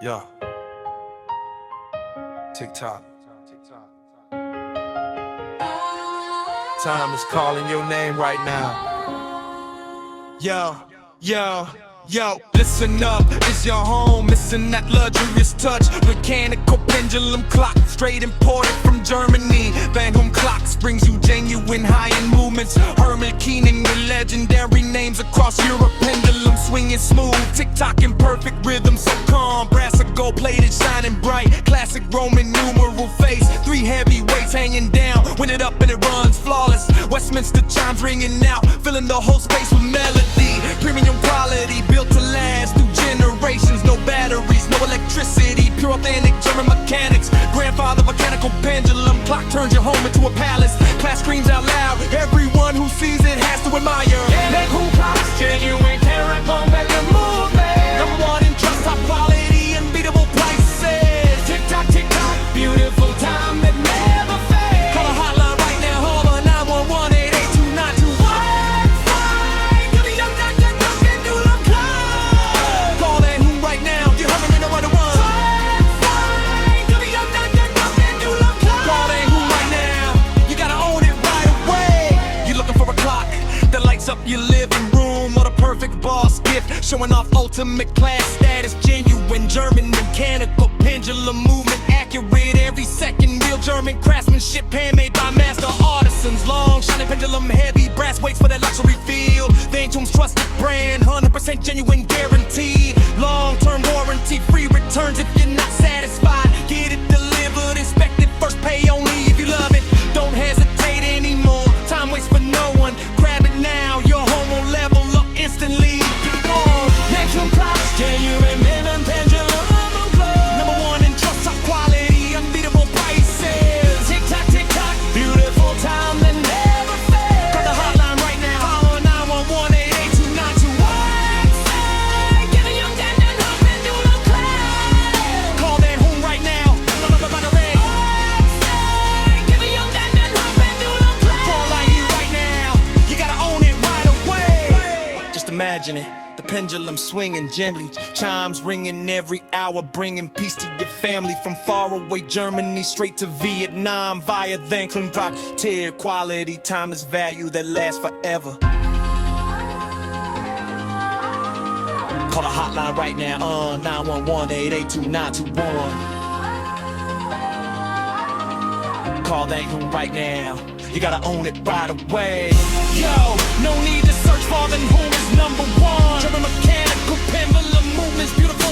Yeah. TikTok. Time is calling your name right now. Yo, yo, yo, listen up, is your home missing that luxurious touch? Mechanical pendulum clock, straight imported from Germany. Thanh Hung Clocks brings you genuine high-end movements. Herman Keenan with legendary names across Europe. Pendulum swinging smooth, tick-tock in perfect rhythm. So calm, brass or gold-plated, shining bright. Classic Roman numeral face, 3 heavyweights hanging down. Win it up and it runs flawless. Westminster chimes ringing out, filling the whole space with melody. Premium quality, built to last through generations. No batteries, no electricity, pure authentic German mechanics. Grandfather mechanical pendulum clock turns your home into a palace. Class screams out loud, everyone who sees it has to admire. Thanh Hung Clocks, genuine character, pendulum movement. Number one in trust, top quality, unbeatable prices. Tick tock, beautiful time that never fades. Call a hotline right now, holler 911-82921. Give me your pendulum clock. Call Thanh Hung right now, you heard me know what it was. Give me your pendulum clock. Call Thanh Hung right now, you gotta own it right away. You looking for a clock that lights up your living room, or the perfect boss gift, showing off ultimate class status. Genuine German mechanical pendulum movement, accurate every second. Real German craftsmanship, handmade by master artisans. Long shining pendulum, heavy brass weights for that luxury feel. Thanh Hung's trusted brand, 100% genuine guarantee. Long-term warranty, free returns if you're not satisfied. Get it delivered, inspected, first pay only if you love it. Don't hesitate anymore, time waits for no one. Grab it now, your home will level up instantly. Thanh Hung Clocks, genuine pendulum clock. Number one in trust, top quality, unbeatable prices. Tick tock, beautiful time that never fades. Call the hotline right now, holler 911-82921. Give me your pendulum clock. Call Thanh Hung right now, by the red. Give me your pendulum clock. Call like you right now, you gotta own it right away. Just imagine it. The pendulum swinging gently, chimes ringing every hour, bringing peace to your family. From far away Germany straight to Vietnam via Thanh Hung Clocks. Tier quality, timeless value that lasts forever. Call the hotline right now, 911-82921. Call Thanh Hung right now, you gotta own it right away. Yo, no need to search for, Thanh Hung is number one. German mechanical pendulum movements, beautiful